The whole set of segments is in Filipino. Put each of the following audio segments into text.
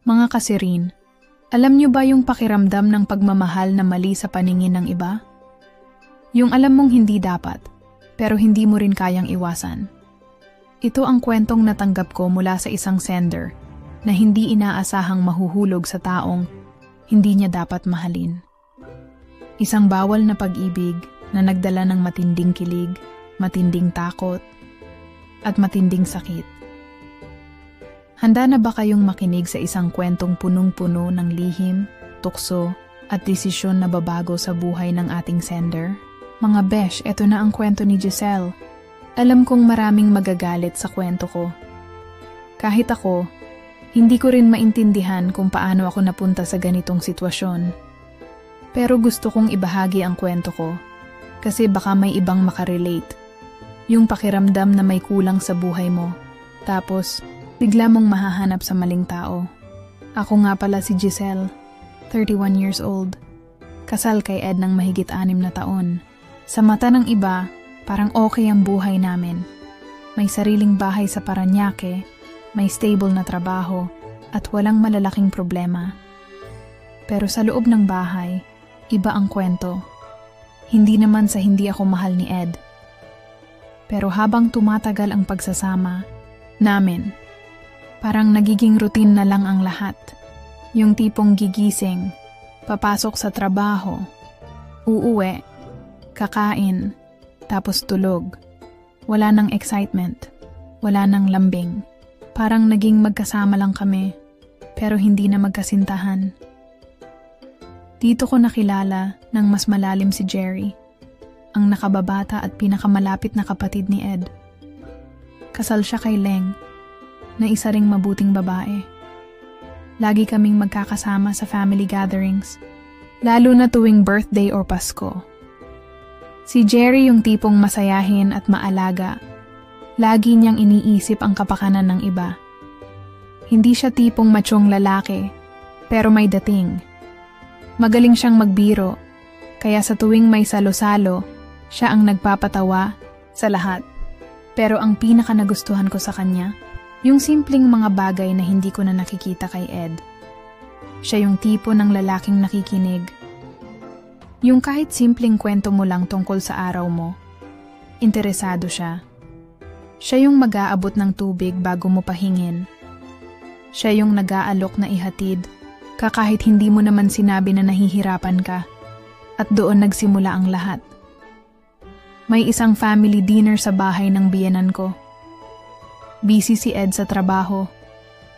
Mga kasirin, alam niyo ba yung pakiramdam ng pagmamahal na mali sa paningin ng iba? Yung alam mong hindi dapat, pero hindi mo rin kayang iwasan. Ito ang kwentong natanggap ko mula sa isang sender na hindi inaasahang mahuhulog sa taong hindi niya dapat mahalin. Isang bawal na pag-ibig na nagdala ng matinding kilig, matinding takot, at matinding sakit. Handa na ba kayong makinig sa isang kwentong punong-puno ng lihim, tukso, at desisyon na babago sa buhay ng ating sender? Mga besh, eto na ang kwento ni Giselle. Alam kong maraming magagalit sa kwento ko. Kahit ako, hindi ko rin maintindihan kung paano ako napunta sa ganitong sitwasyon. Pero gusto kong ibahagi ang kwento ko, kasi baka may ibang makarelate. Yung pakiramdam na may kulang sa buhay mo, tapos bigla mong mahahanap sa maling tao. Ako nga pala si Giselle, 31 years old. Kasal kay Ed ng mahigit 6 na taon. Sa mata ng iba, parang okay ang buhay namin. May sariling bahay sa Parañaque, may stable na trabaho, at walang malalaking problema. Pero sa loob ng bahay, iba ang kwento. Hindi naman sa hindi ako mahal ni Ed. Pero habang tumatagal ang pagsasama namin, parang nagiging routine na lang ang lahat. Yung tipong gigising, papasok sa trabaho, uuwi, kakain, tapos tulog. Wala nang excitement, wala nang lambing. Parang naging magkasama lang kami, pero hindi na magkasintahan. Dito ko nakilala ng mas malalim si Jerry, ang nakababata at pinakamalapit na kapatid ni Ed. Kasal siya kay Leng, na isa ring mabuting babae. Lagi kaming magkakasama sa family gatherings, lalo na tuwing birthday or Pasko. Si Jerry yung tipong masayahin at maalaga. Lagi niyang iniisip ang kapakanan ng iba. Hindi siya tipong machong lalaki, pero may dating. Magaling siyang magbiro, kaya sa tuwing may salo-salo, siya ang nagpapatawa sa lahat. Pero ang pinaka nagustuhan ko sa kanya, yung simpleng mga bagay na hindi ko na nakikita kay Ed. Siya yung tipo ng lalaking nakikinig. Yung kahit simpleng kwento mo lang tungkol sa araw mo, interesado siya. Siya yung mag-aabot ng tubig bago mo pahingin. Siya yung nag-aalok na ihatid, kahit hindi mo naman sinabi na nahihirapan ka. At doon nagsimula ang lahat. May isang family dinner sa bahay ng biyenan ko. Busy si Ed sa trabaho,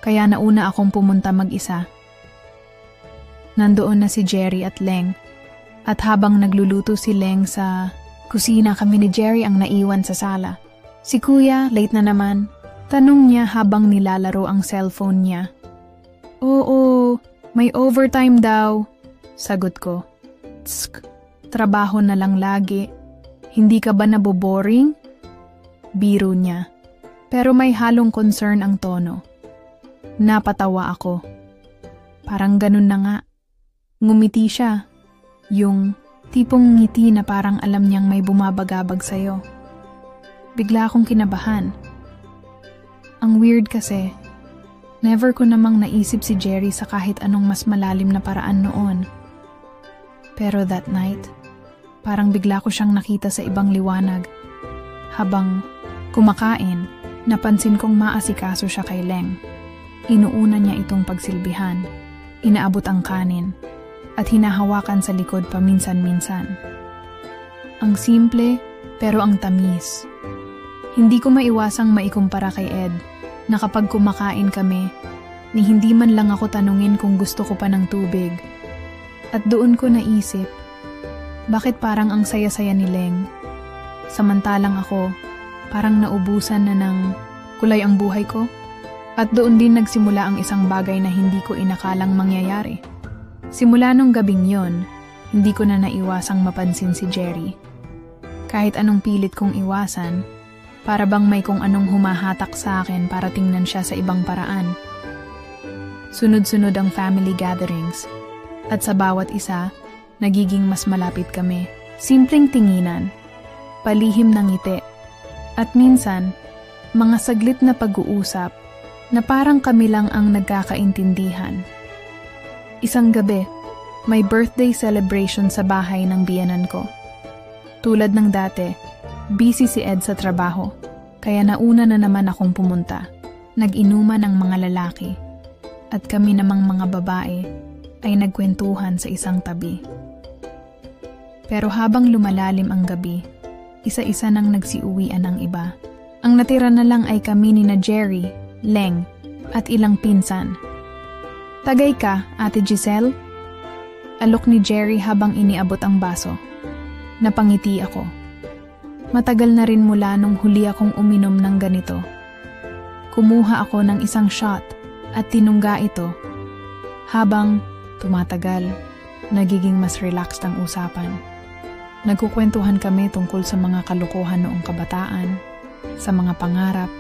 kaya nauna akong pumunta mag-isa. Nandoon na si Jerry at Leng, at habang nagluluto si Leng sa kusina, kami ni Jerry ang naiwan sa sala. Si Kuya, late na naman, tanong niya habang nilalaro ang cellphone niya. Oo, may overtime daw, sagot ko. Tsk, trabaho na lang lagi. Hindi ka ba naboboring? Biro niya. Pero may halong concern ang tono. Napatawa ako. Parang ganun na nga. Ngumiti siya. Yung tipong ngiti na parang alam niyang may bumabagabag sa'yo. Bigla akong kinabahan. Ang weird kasi, never ko namang naisip si Jerry sa kahit anong mas malalim na paraan noon. Pero that night, parang bigla ko siyang nakita sa ibang liwanag. Habang kumakain, napansin kong maasikaso siya kay Leng. Inuuna niya itong pagsilbihan, inaabot ang kanin, at hinahawakan sa likod paminsan-minsan. Ang simple, pero ang tamis. Hindi ko maiwasang maikumpara kay Ed, na kapag kumakain kami, ni hindi man lang ako tanungin kung gusto ko pa ng tubig. At doon ko naisip, bakit parang ang saya-saya ni Leng? Samantalang ako, parang naubusan na ng kulay ang buhay ko. At doon din nagsimula ang isang bagay na hindi ko inakalang mangyayari. Simula nung gabing yon, hindi ko na naiwasang mapansin si Jerry. Kahit anong pilit kong iwasan, para bang may kung anong humahatak sa akin para tingnan siya sa ibang paraan. Sunod-sunod ang family gatherings, at sa bawat isa, nagiging mas malapit kami. Simpleng tinginan, palihim ng ngiti, at minsan, mga saglit na pag-uusap na parang kami lang ang nagkakaintindihan. Isang gabi, may birthday celebration sa bahay ng biyenan ko. Tulad ng dati, busy si Ed sa trabaho, kaya nauna na naman akong pumunta. Nag-inuman ang mga lalaki, at kami namang mga babae ay nagkwentuhan sa isang tabi. Pero habang lumalalim ang gabi, isa-isa nang nagsiuwian ang iba. Ang natira na lang ay kami ni na Jerry, Leng, at ilang pinsan. "Tagay ka, Ate Giselle?" Alok ni Jerry habang iniabot ang baso. Napangiti ako. Matagal na rin mula nung huli akong uminom ng ganito. Kumuha ako ng isang shot at tinungga ito. Habang tumatagal, nagiging mas relaxed ang usapan. Nagkukwentuhan kami tungkol sa mga kalokohan noong kabataan, sa mga pangarap,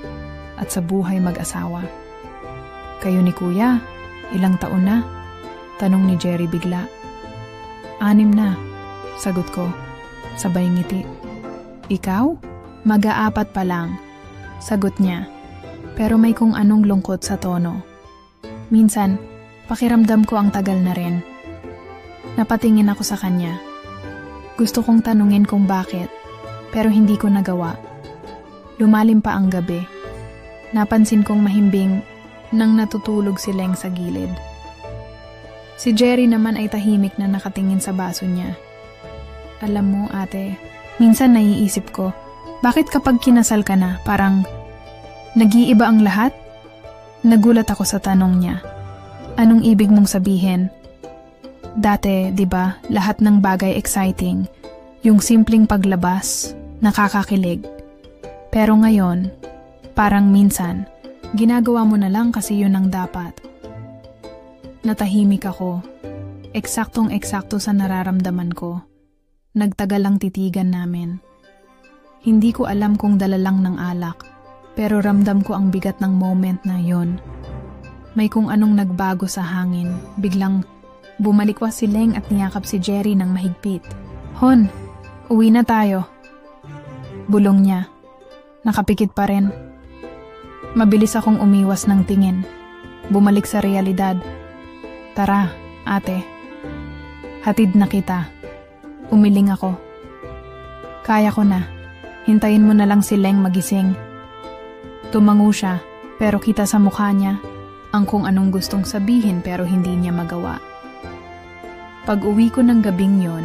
at sa buhay mag-asawa. "Kayo ni Kuya, ilang taon na?" Tanong ni Jerry bigla. "6 na," sagot ko, sabay ngiti. "Ikaw? Mag-4 pa lang," sagot niya, pero may kung anong lungkot sa tono. Minsan, pakiramdam ko ang tagal na rin. Napatingin ako sa kanya. Gusto kong tanungin kung bakit, pero hindi ko nagawa. Lumalim pa ang gabi. Napansin kong mahimbing nang natutulog si Leng sa gilid. Si Jerry naman ay tahimik na nakatingin sa baso niya. "Alam mo, ate, minsan naiisip ko, bakit kapag kinasal ka na, parang nag-iiba ang lahat?" Nagulat ako sa tanong niya. "Anong ibig mong sabihin?" Dati, di ba, lahat ng bagay exciting. Yung simpleng paglabas, nakakakilig. Pero ngayon, parang minsan, ginagawa mo na lang kasi yun ang dapat. Natahimik ako. Eksaktong-eksakto sa nararamdaman ko. Nagtagal ang titigan namin. Hindi ko alam kung dala lang ng alak, pero ramdam ko ang bigat ng moment na yon. May kung anong nagbago sa hangin. Biglang bumalikwas si Leng at niyakap si Jerry ng mahigpit. "Hon, uwi na tayo." Bulong niya. Nakapikit pa rin. Mabilis akong umiwas ng tingin. Bumalik sa realidad. "Tara, ate. Hatid na kita." Umiling ako. "Kaya ko na. Hintayin mo na lang si Leng magising." Tumango siya, pero kita sa mukha niya ang kung anong gustong sabihin pero hindi niya magawa. Pag-uwi ko ng gabing yon,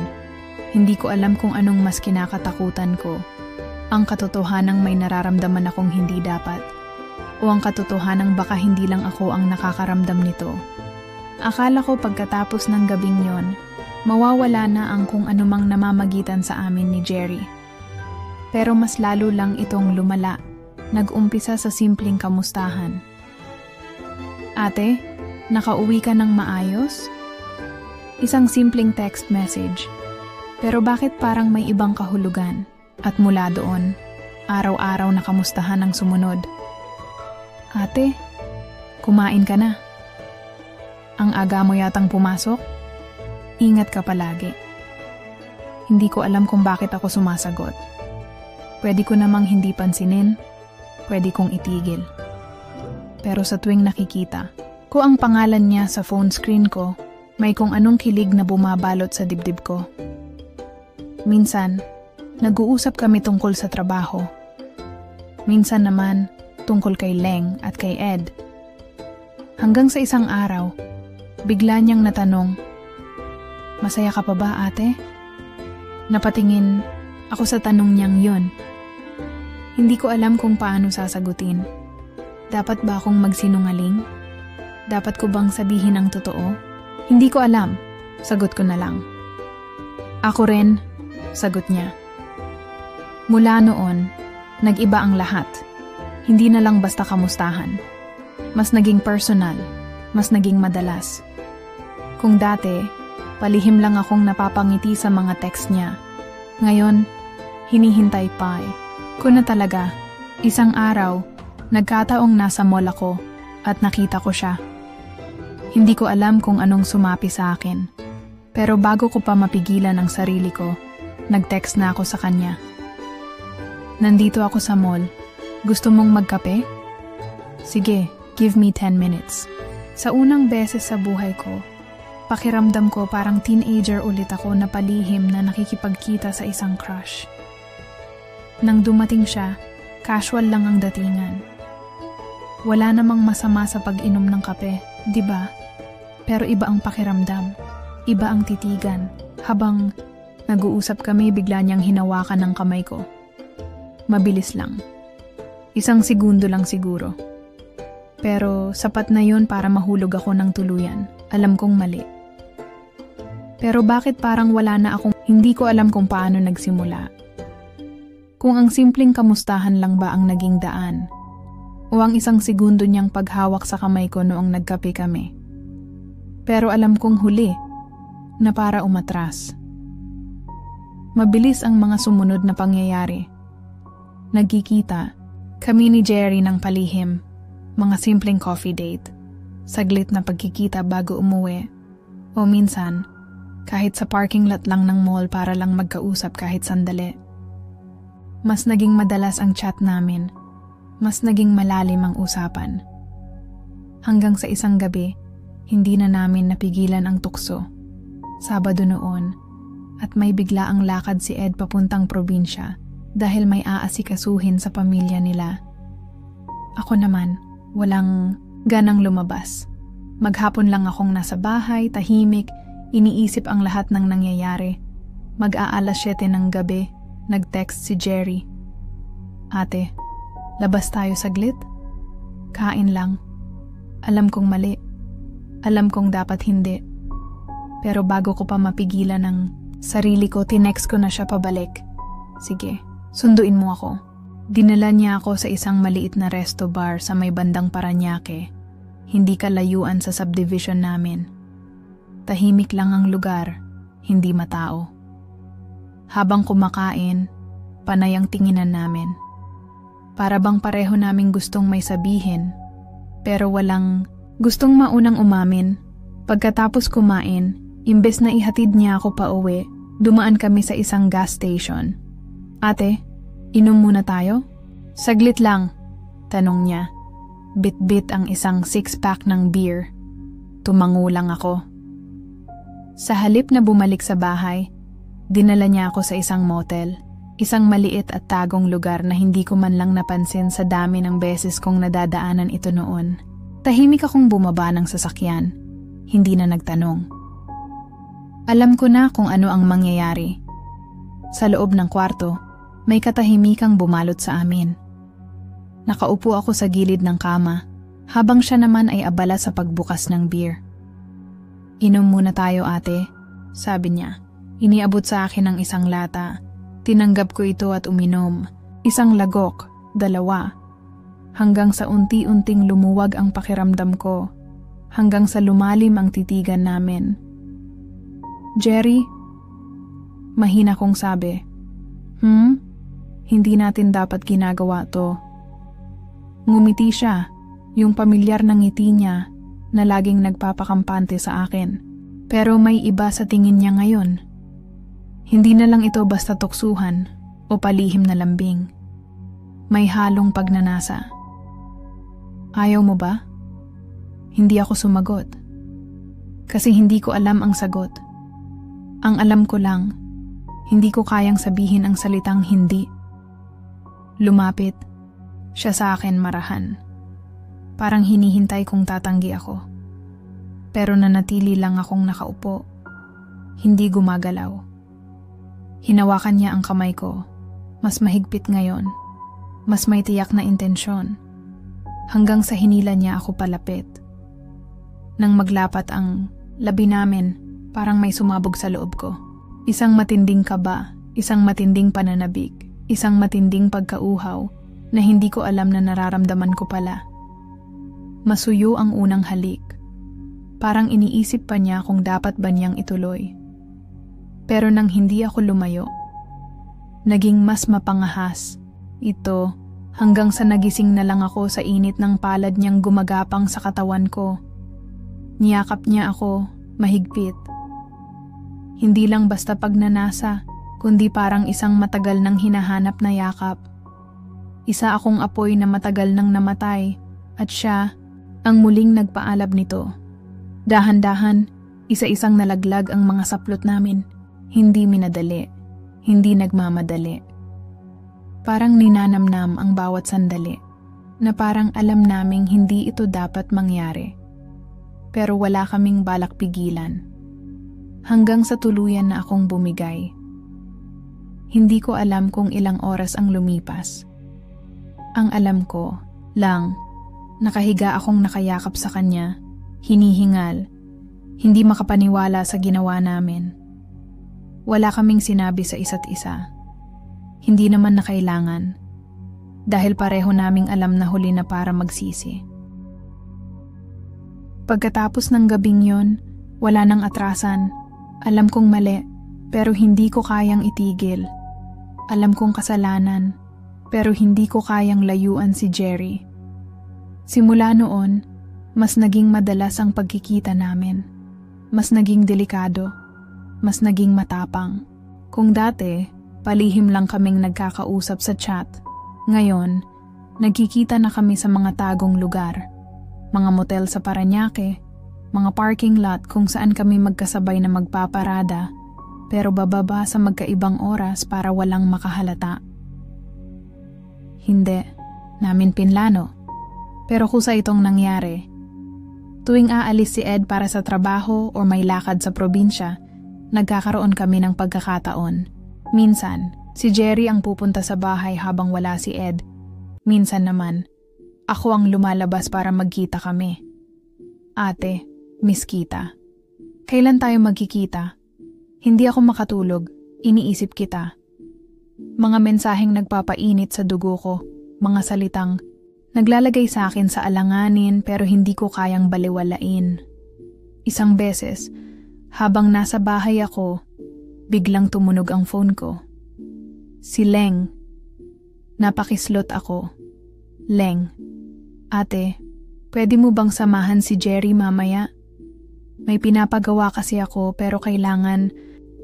hindi ko alam kung anong mas kinakatakutan ko. Ang katotohanang may nararamdaman akong hindi dapat, o ang katotohanang baka hindi lang ako ang nakakaramdam nito. Akala ko pagkatapos ng gabing yon, mawawala na ang kung anumang namamagitan sa amin ni Jerry. Pero mas lalo lang itong lumala. Nag-umpisa sa simpleng kamustahan. "Ate, nakauwi ka ng maayos?" Isang simpleng text message. Pero bakit parang may ibang kahulugan? At mula doon, araw-araw na kamustahan ang sumunod. "Ate, kumain ka na? Ang aga mo yatang pumasok? Ingat ka palagi." Hindi ko alam kung bakit ako sumasagot. Pwede ko namang hindi pansinin, pwede kong itigil. Pero sa tuwing nakikita ko ang pangalan niya sa phone screen ko, may kung anong kilig na bumabalot sa dibdib ko. Minsan, nag-uusap kami tungkol sa trabaho. Minsan naman, tungkol kay Leng at kay Ed. Hanggang sa isang araw, bigla niyang natanong, "Masaya ka pa ba, ate?" Napatingin ako sa tanong niyang yun. Hindi ko alam kung paano sasagutin. Dapat ba akong magsinungaling? Dapat ko bang sabihin ang totoo? Hindi ko alam. Sagot ko na lang. "Ako rin," sagot niya. Mula noon, nag-iba ang lahat. Hindi na lang basta kamustahan. Mas naging personal, mas naging madalas. Kung dati, palihim lang akong napapangiti sa mga text niya. Ngayon, hinihintay pa ko na talaga. Isang araw, nagkataong nasa mall ako at nakita ko siya. Hindi ko alam kung anong sumapi sa akin. Pero bago ko pa mapigilan ang sarili ko, nag-text na ako sa kanya. "Nandito ako sa mall. Gusto mong magkape?" "Sige, Give me 10 minutes. Sa unang beses sa buhay ko, pakiramdam ko parang teenager ulit ako na palihim na nakikipagkita sa isang crush. Nang dumating siya, casual lang ang datingan. Wala namang masama sa pag-inom ng kape, di ba? Pero iba ang pakiramdam, iba ang titigan. Habang nag-uusap kami, bigla niyang hinawakan ng kamay ko. Mabilis lang. 1 segundo lang siguro. Pero sapat na yun para mahulog ako ng tuluyan. Alam kong mali. Pero bakit parang wala na akong hindi ko alam kung paano nagsimula? Kung ang simpleng kamustahan lang ba ang naging daan? O ang 1 segundo niyang paghawak sa kamay ko noong nagkape kami? Pero alam kong huli, na para umatras. Mabilis ang mga sumunod na pangyayari. Nagkikita, kami ni Jerry ng palihim, mga simpleng coffee date, saglit na pagkikita bago umuwi, o minsan, kahit sa parking lot lang ng mall para lang magkausap kahit sandali. Mas naging madalas ang chat namin, mas naging malalim ang usapan. Hanggang sa isang gabi, hindi na namin napigilan ang tukso. Sabado noon, at may bigla ang lakad si Ed papuntang probinsya dahil may aasikasuhin sa pamilya nila. Ako naman, walang ganang lumabas. Maghapon lang akong nasa bahay, tahimik, iniisip ang lahat ng nangyayari. Mag-aalas 7 ng gabi, nag-text si Jerry. Ate, labas tayo saglit? Kain lang. Alam kong mali. Alam kong dapat hindi. Pero bago ko pa mapigilan ng sarili ko, tinext ko na siya pabalik. Sige, sunduin mo ako. Dinala niya ako sa isang maliit na resto bar sa may bandang Parañaque. Hindi kalayuan sa subdivision namin. Tahimik lang ang lugar, hindi matao. Habang kumakain, panay ang tinginan namin. Para bang pareho naming gustong may sabihin, pero walang gustong maunang umamin. Pagkatapos kumain, imbes na ihatid niya ako pa uwi, dumaan kami sa isang gas station. Ate, inom muna tayo? Saglit lang, tanong niya. Bit-bit ang isang 6-pack ng beer. Tumango lang ako. Sa halip na bumalik sa bahay, dinala niya ako sa isang motel. Isang maliit at tagong lugar na hindi ko man lang napansin sa dami ng beses kong nadadaanan ito noon. Tahimik akong bumaba ng sasakyan. Hindi na nagtanong. Alam ko na kung ano ang mangyayari. Sa loob ng kwarto, may katahimikang bumalot sa amin. Nakaupo ako sa gilid ng kama, habang siya naman ay abala sa pagbukas ng beer. Inom muna tayo ate, sabi niya. Iniabot sa akin ang isang lata. Tinanggap ko ito at uminom. 1 lagok, 2. Hanggang sa unti-unting lumuwag ang pakiramdam ko. Hanggang sa lumalim ang titigan namin. Jerry? Mahina kong sabi. Hindi natin dapat ginagawa to. Ngumiti siya, yung pamilyar na ngiti niya na laging nagpapakampante sa akin. Pero may iba sa tingin niya ngayon. Hindi na lang ito basta tuksuhan o palihim na lambing. May halong pagnanasa. Ayaw mo ba? Hindi ako sumagot. Kasi hindi ko alam ang sagot. Ang alam ko lang, hindi ko kayang sabihin ang salitang hindi. Lumapit, siya sa akin marahan. Parang hinihintay kong tatanggi ako. Pero nanatili lang akong nakaupo. Hindi gumagalaw. Hinawakan niya ang kamay ko. Mas mahigpit ngayon. Mas may tiyak na intensyon. Hanggang sa hinila niya ako palapit. Nang maglapat ang labi namin, parang may sumabog sa loob ko. Isang matinding kaba, isang matinding pananabik, isang matinding pagkauhaw na hindi ko alam na nararamdaman ko pala. Masuyo ang unang halik. Parang iniisip pa niya kung dapat ba niyang ituloy. Pero nang hindi ako lumayo, naging mas mapangahas. Ito hanggang sa nagising na lang ako sa init ng palad niyang gumagapang sa katawan ko. Niyakap niya ako, mahigpit. Hindi lang basta pagnanasa, kundi parang isang matagal nang hinahanap na yakap. Isa akong apoy na matagal nang namatay, at siya, ang muling nagpaalab nito. Dahan-dahan, isa-isang nalaglag ang mga saplot namin. Hindi minadali, hindi nagmamadali. Parang ninanamnam ang bawat sandali, na parang alam naming hindi ito dapat mangyari. Pero wala kaming balak pigilan. Hanggang sa tuluyan na akong bumigay. Hindi ko alam kung ilang oras ang lumipas. Ang alam ko lang, nakahiga akong nakayakap sa kanya, hinihingal, hindi makapaniwala sa ginawa namin. Wala kaming sinabi sa isa't isa. Hindi naman na kailangan, dahil pareho naming alam na huli na para magsisi. Pagkatapos ng gabing yon, wala nang atrasan. Alam kong mali, pero hindi ko kayang itigil. Alam kong kasalanan, pero hindi ko kayang layuan si Jerry. Simula noon, mas naging madalas ang pagkikita namin. Mas naging delikado, mas naging matapang. Kung dati, palihim lang kaming nagkakausap sa chat. Ngayon, nagkikita na kami sa mga tagong lugar. Mga motel sa Parañaque, mga parking lot kung saan kami magkasabay na magpaparada, pero bababa sa magkaibang oras para walang makahalata. Hindi namin pinlano, pero kusa itong nangyari. Tuwing aalis si Ed para sa trabaho o may lakad sa probinsya, nagkakaroon kami ng pagkakataon. Minsan, si Jerry ang pupunta sa bahay habang wala si Ed. Minsan naman, ako ang lumalabas para magkita kami. Ate, Miss Kita, kailan tayo magkikita? Hindi ako makatulog, iniisip kita. Mga mensaheng nagpapainit sa dugo ko, mga salitang naglalagay sa akin sa alanganin pero hindi ko kayang baliwalain. Isang beses, habang nasa bahay ako, biglang tumunog ang phone ko. Si Leng. Napakislot ako. Leng, ate, pwede mo bang samahan si Jerry mamaya? May pinapagawa kasi ako pero kailangan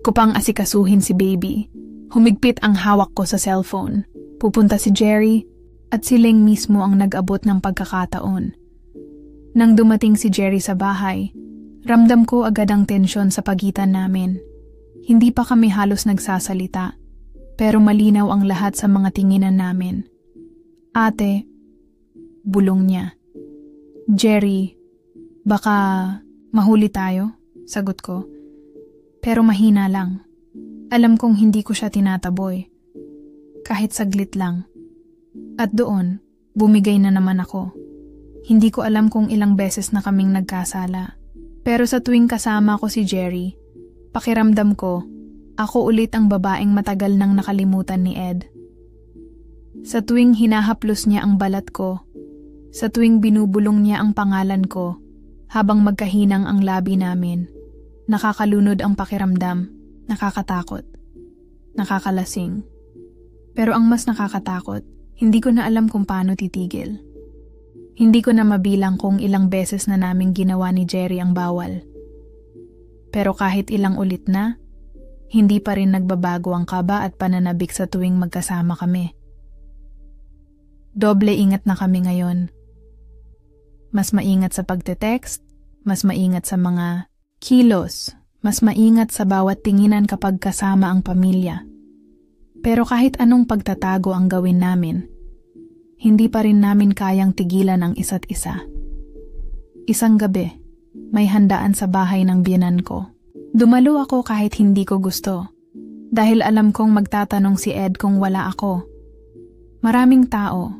ko pang asikasuhin si baby. Humigpit ang hawak ko sa cellphone. Pupunta si Jerry at si Leng mismo ang nag-abot ng pagkakataon. Nang dumating si Jerry sa bahay, ramdam ko agad ang tensyon sa pagitan namin. Hindi pa kami halos nagsasalita, pero malinaw ang lahat sa mga tinginan namin. Ate, bulong niya. Jerry, baka mahuli tayo, sagot ko. Pero mahina lang. Alam kong hindi ko siya tinataboy. Kahit saglit lang. At doon, bumigay na naman ako. Hindi ko alam kung ilang beses na kaming nagkasala. Pero sa tuwing kasama ko si Jerry, pakiramdam ko, ako ulit ang babaeng matagal nang nakalimutan ni Ed. Sa tuwing hinahaplos niya ang balat ko, sa tuwing binubulong niya ang pangalan ko, habang magkahinang ang labi namin, nakakalunod ang pakiramdam, nakakatakot, nakakalasing. Pero ang mas nakakatakot, hindi ko na alam kung paano titigil. Hindi ko na mabilang kung ilang beses na naming ginawa ni Jerry ang bawal. Pero kahit ilang ulit na, hindi pa rin nagbabago ang kaba at pananabik sa tuwing magkasama kami. Doble ingat na kami ngayon. Mas maingat sa pagte-text, mas maingat sa mga kilos, mas maingat sa bawat tinginan kapag kasama ang pamilya. Pero kahit anong pagtatago ang gawin namin, hindi pa rin namin kayang tigilan ang isa't isa. Isang gabi, may handaan sa bahay ng biyenan ko. Dumalo ako kahit hindi ko gusto, dahil alam kong magtatanong si Ed kung wala ako. Maraming tao.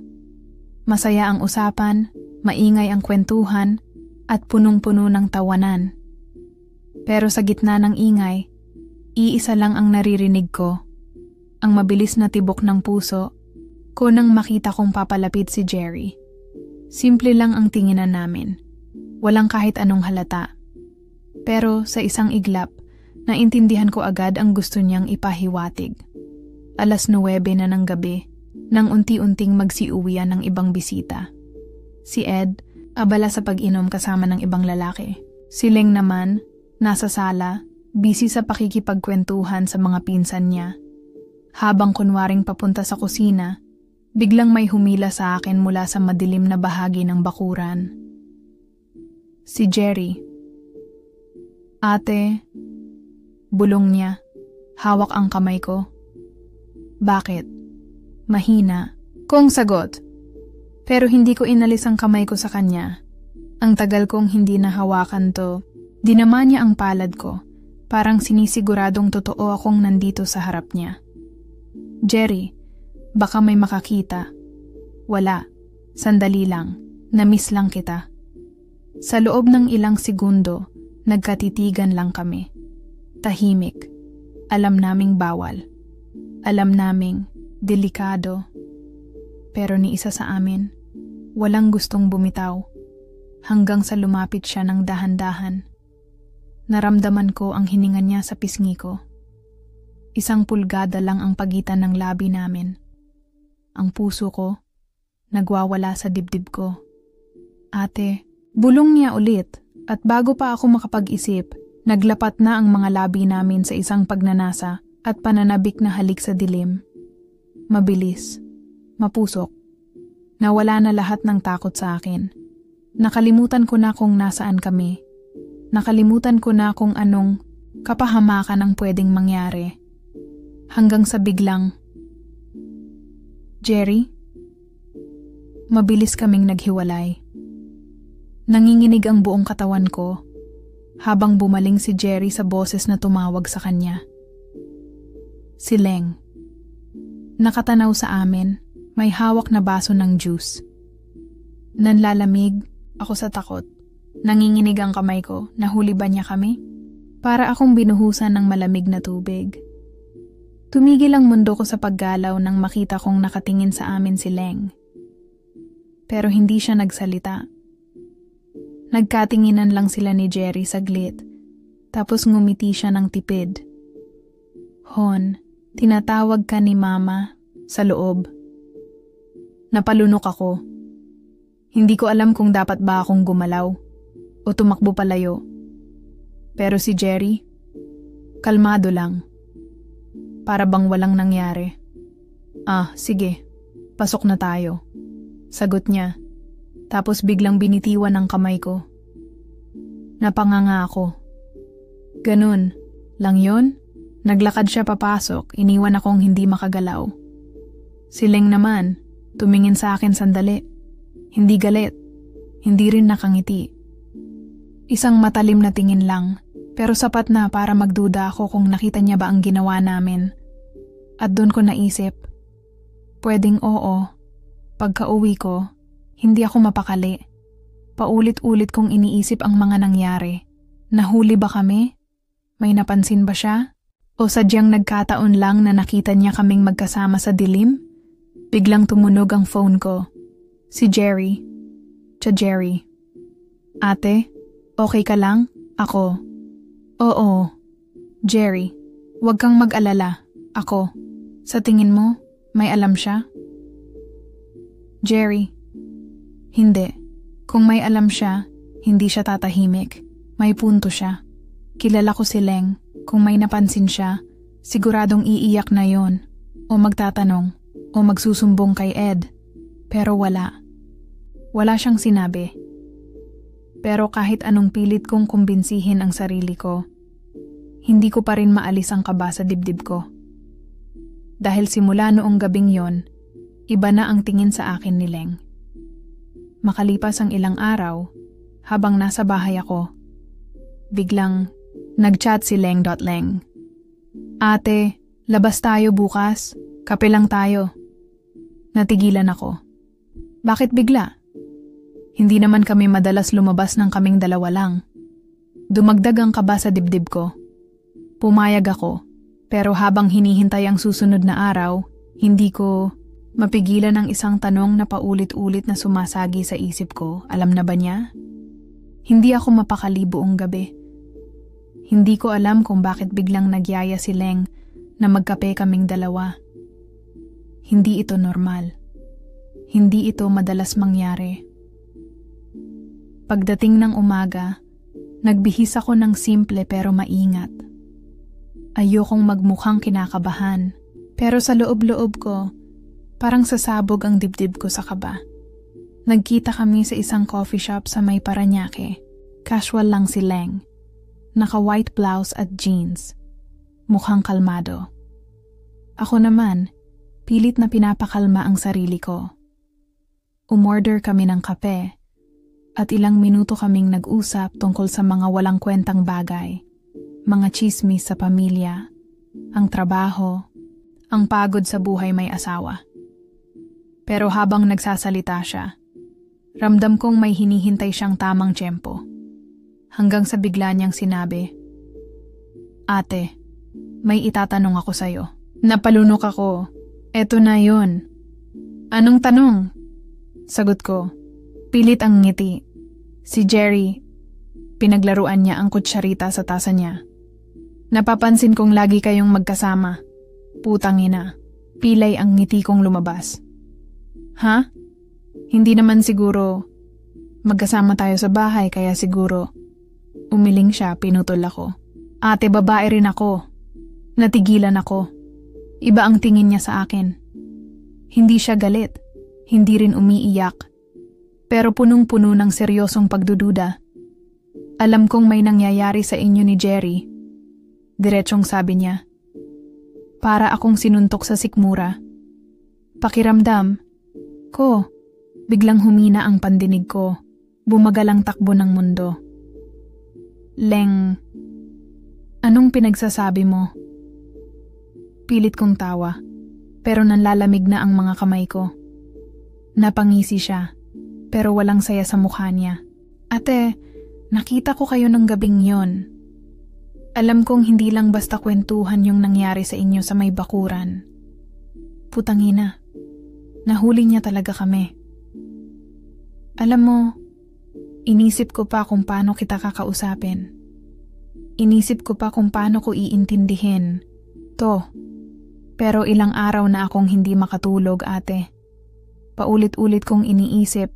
Masaya ang usapan, maingay ang kwentuhan, at punong-puno ng tawanan. Pero sa gitna ng ingay, iisa lang ang naririnig ko, ang mabilis na tibok ng puso ko nang makita kong papalapit si Jerry. Simple lang ang tinginan namin, walang kahit anong halata. Pero sa isang iglap, naintindihan ko agad ang gusto niyang ipahiwatig. 9:09 na ng gabi, nang unti-unting magsiuwian ng ibang bisita. Si Ed, abala sa pag-inom kasama ng ibang lalaki. Si Leng naman, nasa sala, busy sa pakikipagkwentuhan sa mga pinsan niya. Habang kunwaring papunta sa kusina, biglang may humila sa akin mula sa madilim na bahagi ng bakuran. Si Jerry. Ate, bulong niya. Hawak ang kamay ko. Bakit? Mahina. Kong sagot. Pero hindi ko inalis ang kamay ko sa kanya. Ang tagal kong hindi nahawakan to. Dinama niya ang palad ko. Parang sinisiguradong totoo akong nandito sa harap niya. Jerry, baka may makakita. Wala. Sandali lang. Na-miss lang kita. Sa loob ng ilang segundo, nagkatitigan lang kami. Tahimik. Alam naming bawal. Alam naming delikado. Pero ni isa sa amin, walang gustong bumitaw. Hanggang sa lumapit siya ng dahan-dahan. Naramdaman ko ang hininga niya sa pisngi ko. 1 pulgada lang ang pagitan ng labi namin. Ang puso ko, nagwawala sa dibdib ko. Ate, bulong niya ulit at bago pa ako makapag-isip, naglapat na ang mga labi namin sa isang pagnanasa at pananabik na halik sa dilim. Mabilis, mapusok. Nawala na lahat ng takot sa akin. Nakalimutan ko na kung nasaan kami. Nakalimutan ko na kung anong kapahamakan ang pwedeng mangyari. Hanggang sa biglang, Jerry? Mabilis kaming naghiwalay. Nanginginig ang buong katawan ko habang bumaling si Jerry sa boses na tumawag sa kanya. Si Leng. Nakatanaw sa amin, may hawak na baso ng juice. Nanlalamig ako sa takot. Nanginginig ang kamay ko, nahuli ba niya kami? Para akong binuhusan ng malamig na tubig. Tumigil ang mundo ko sa paggalaw nang makita kong nakatingin sa amin si Leng. Pero hindi siya nagsalita. Nagkatinginan lang sila ni Jerry saglit, tapos ngumiti siya ng tipid. Hon, tinatawag ka ni Mama sa loob. Napalunok ako. Hindi ko alam kung dapat ba akong gumalaw o tumakbo palayo. Pero si Jerry, kalmado lang. Para bang walang nangyari. Sige, pasok na tayo. Sagot niya. Tapos biglang binitiwan ang kamay ko. Napanganga ako. Ganun, lang yon? Naglakad siya papasok, iniwan akong hindi makagalaw. Si Leng naman, tumingin sa akin sandali. Hindi galit, hindi rin nakangiti. Isang matalim na tingin lang, pero sapat na para magduda ako kung nakita niya ba ang ginawa namin. At doon ko naisip, pwedeng oo, pagka-uwi ko, hindi ako mapakali. Paulit-ulit kong iniisip ang mga nangyari. Nahuli ba kami? May napansin ba siya? O sadyang nagkataon lang na nakita niya kaming magkasama sa dilim? Biglang tumunog ang phone ko. Si Jerry. Jerry. Ate, okay ka lang? Ako. Oo. Jerry, huwag kang mag-alala. Ako. Sa tingin mo, may alam siya? Jerry. Hindi. Kung may alam siya, hindi siya tatahimik. May punto siya. Kilala ko si Leng. Kung may napansin siya, siguradong iiyak na yon. O magtatanong. O magsusumbong kay Ed. Pero wala. Wala siyang sinabi. Pero kahit anong pilit kong kumbinsihin ang sarili ko, hindi ko pa rin maalis ang kaba sa dibdib ko. Dahil simula noong gabing yon, iba na ang tingin sa akin ni Leng. Makalipas ang ilang araw, habang nasa bahay ako, biglang nag-chat si Leng. Ate, labas tayo bukas. Kape lang tayo. Natigilan ako. Bakit bigla? Hindi naman kami madalas lumabas ng kaming dalawa lang. Dumagdag ang kaba sa dibdib ko. Pumayag ako, pero habang hinihintay ang susunod na araw, hindi ko mapigilan ang isang tanong na paulit-ulit na sumasagi sa isip ko. Alam na ba niya? Hindi ako mapakali buong gabi. Hindi ko alam kung bakit biglang nagyaya si Leng na magkape kaming dalawa. Hindi ito normal. Hindi ito madalas mangyari. Pagdating ng umaga, nagbihis ako ng simple pero maingat. Ayokong magmukhang kinakabahan, pero sa loob-loob ko, parang sasabog ang dibdib ko sa kaba. Nagkita kami sa isang coffee shop sa may Parañaque. Casual lang si Leng. Naka-white blouse at jeans. Mukhang kalmado. Ako naman, pilit na pinapakalma ang sarili ko. Umorder kami ng kape at ilang minuto kaming nag-usap tungkol sa mga walang kwentang bagay, mga tsismis sa pamilya, ang trabaho, ang pagod sa buhay may asawa. Pero habang nagsasalita siya, ramdam kong may hinihintay siyang tamang tiyempo. Hanggang sa bigla niyang sinabi, "Ate, may itatanong ako sa'yo." Napalunok ako. Eto na yun. Anong tanong? Sagot ko. Pilit ang ngiti. Si Jerry, pinaglaruan niya ang kutsarita sa tasa niya. Napapansin kong lagi kayong magkasama. Putang ina. Pilay ang ngiti kong lumabas. Ha? Hindi naman siguro. Magkasama tayo sa bahay kaya siguro. Umiling siya, pinutol ako. Ate, babae rin ako. Natigilan ako. Iba ang tingin niya sa akin. Hindi siya galit. Hindi rin umiiyak. Pero punong-puno ng seryosong pagdududa. Alam kong may nangyayari sa inyo ni Jerry. Diretsong sabi niya. Para akong sinuntok sa sikmura. Pakiramdam ko. Biglang humina ang pandinig ko. Bumagal ang takbo ng mundo. Leng, anong pinagsasabi mo? Pilit kong tawa, pero nanlalamig na ang mga kamay ko. Napangisi siya, pero walang saya sa mukha niya. Ate, nakita ko kayo ng gabing yon. Alam kong hindi lang basta kwentuhan yung nangyari sa inyo sa may bakuran. Putangina, nahuli niya talaga kami. Alam mo, inisip ko pa kung paano kita kakausapin. Inisip ko pa kung paano ko iintindihin to. Pero ilang araw na akong hindi makatulog, ate. Paulit-ulit kong iniisip.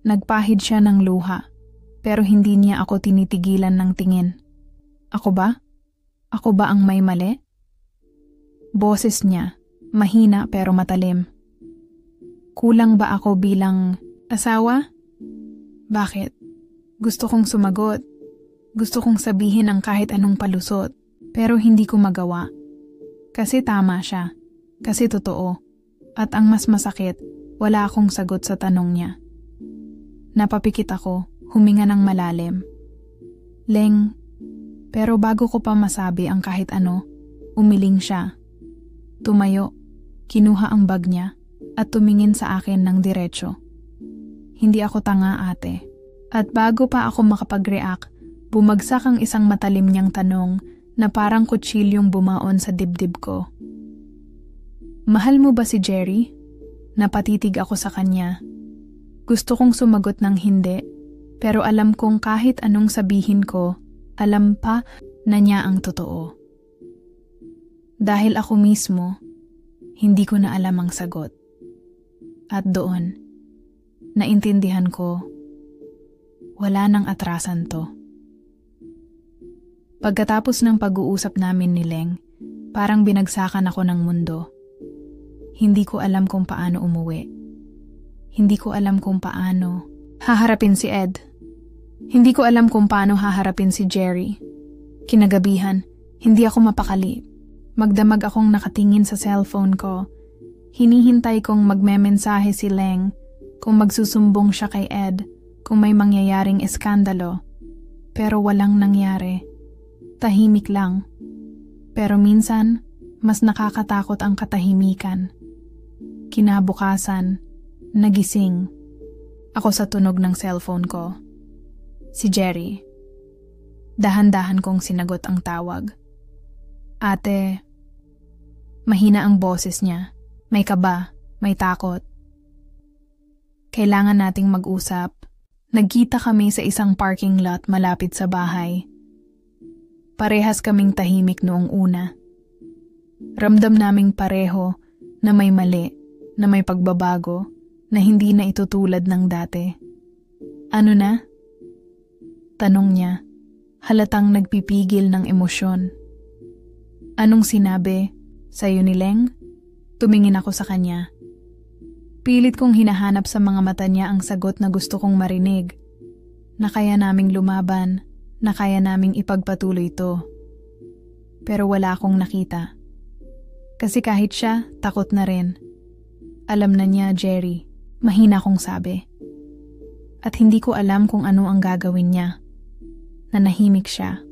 Nagpahid siya ng luha, pero hindi niya ako tinitigilan ng tingin. Ako ba? Ako ba ang may mali? Boses niya, mahina pero matalim. Kulang ba ako bilang asawa? Bakit? Gusto kong sumagot. Gusto kong sabihin ang kahit anong palusot, pero hindi ko magawa. Kasi tama siya. Kasi totoo. At ang mas masakit, wala akong sagot sa tanong niya. Napapikit ako, huminga ng malalim. Leng, pero bago ko pa masabi ang kahit ano, umiling siya. Tumayo, kinuha ang bag niya, at tumingin sa akin ng diretsyo. Hindi ako tanga, ate. At bago pa ako makapag-react, bumagsak ang isang matalim niyang tanong na parang kutsilyong bumaon sa dibdib ko. Mahal mo ba si Jerry? Napatitig ako sa kanya. Gusto kong sumagot ng hindi, pero alam kong kahit anong sabihin ko, alam pa na niya ang totoo. Dahil ako mismo, hindi ko na alam ang sagot. At doon, naintindihan ko, wala nang atrasan to. Pagkatapos ng pag-uusap namin ni Leng, parang binagsakan ako ng mundo. Hindi ko alam kung paano umuwi. Hindi ko alam kung paano haharapin si Ed. Hindi ko alam kung paano haharapin si Jerry. Kinagabihan, hindi ako mapakali. Magdamag akong nakatingin sa cellphone ko. Hinihintay kong magmemensahe si Leng, kung magsusumbong siya kay Ed, kung may mangyayaring eskandalo. Pero walang nangyari. Tahimik lang. Pero minsan, mas nakakatakot ang katahimikan. Kinabukasan, nagising ako sa tunog ng cellphone ko. Si Jerry. Dahan-dahan kong sinagot ang tawag. Ate, mahina ang boses niya. May kaba, may takot. Kailangan nating mag-usap. Nagkita kami sa isang parking lot malapit sa bahay. Parehas kaming tahimik noong una. Ramdam naming pareho na may mali, na may pagbabago, na hindi na ito tulad ng dati. Ano na? Tanong niya, halatang nagpipigil ng emosyon. Anong sinabi sa'yo ni Leng? Tumingin ako sa kanya. Pilit kong hinahanap sa mga mata niya ang sagot na gusto kong marinig. na kaya naming lumaban, na kaya naming ipagpatuloy ito. Pero wala akong nakita. Kasi kahit siya, takot na rin. Alam na niya, Jerry, mahina kong sabi. At hindi ko alam kung ano ang gagawin niya. Nanahimik siya.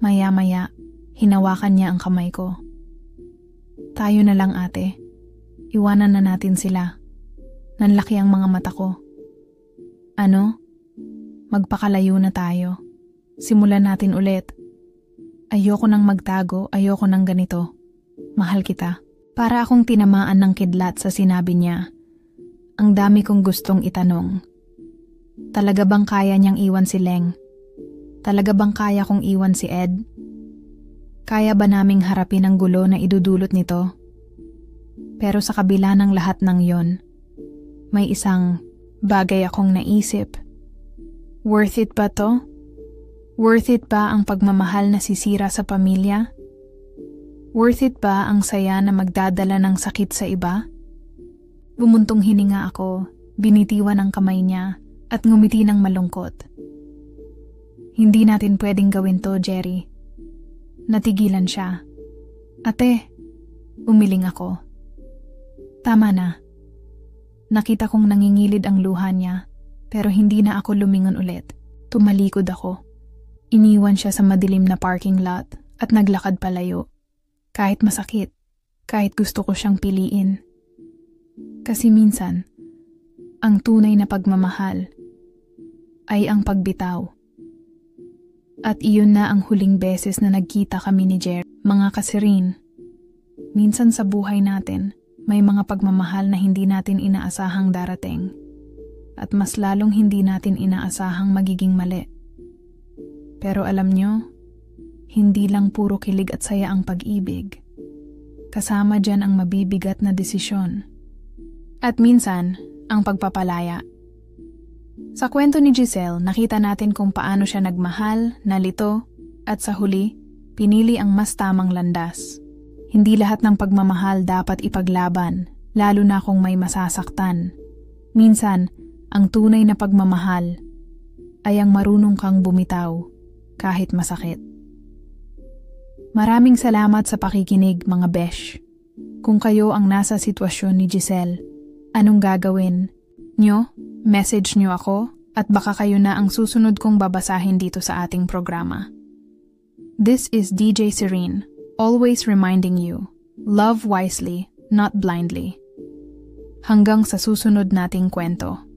Maya-maya, hinawakan niya ang kamay ko. Tayo na lang, ate. Iwanan na natin sila. Nanlaki ang mga mata ko. Ano? Magpakalayo na tayo. Simulan natin ulit. Ayoko nang magtago, ayoko nang ganito. Mahal kita. Para akong tinamaan ng kidlat sa sinabi niya. Ang dami kong gustong itanong. Talaga bang kaya niyang iwan si Leng? Talaga bang kaya kong iwan si Ed? Kaya ba naming harapin ang gulo na idudulot nito? Pero sa kabila ng lahat ng yon, may isang bagay akong naisip. Worth it ba to? Worth it ba ang pagmamahal na sisira sa pamilya? Worth it ba ang saya na magdadala ng sakit sa iba? Bumuntong hininga ako, binitiwan ang kamay niya at ngumiti ng malungkot. Hindi natin pwedeng gawin to, Jerry. Natigilan siya. Ate, umiling ako. Tama na. Nakita kong nangingilid ang luha niya, pero hindi na ako lumingon ulit. Tumalikod ako. Iniwan siya sa madilim na parking lot at naglakad palayo. Kahit masakit, kahit gusto ko siyang piliin. Kasi minsan, ang tunay na pagmamahal ay ang pagbitaw. At iyon na ang huling beses na nagkita kami ni Jerry. Mga kasirin, minsan sa buhay natin, may mga pagmamahal na hindi natin inaasahang darating. At mas lalong hindi natin inaasahang magiging mali. Pero alam nyo, hindi lang puro kilig at saya ang pag-ibig. Kasama dyan ang mabibigat na desisyon. At minsan, ang pagpapalaya. Sa kwento ni Giselle, nakita natin kung paano siya nagmahal, nalito, at sa huli, pinili ang mas tamang landas. Hindi lahat ng pagmamahal dapat ipaglaban, lalo na kung may masasaktan. Minsan, ang tunay na pagmamahal ay ang marunong kang bumitaw kahit masakit. Maraming salamat sa pakikinig, mga besh. Kung kayo ang nasa sitwasyon ni Giselle, anong gagawin nyo? Message nyo ako at baka kayo na ang susunod kong babasahin dito sa ating programa. This is DJ Serene, always reminding you, love wisely, not blindly. Hanggang sa susunod nating kwento.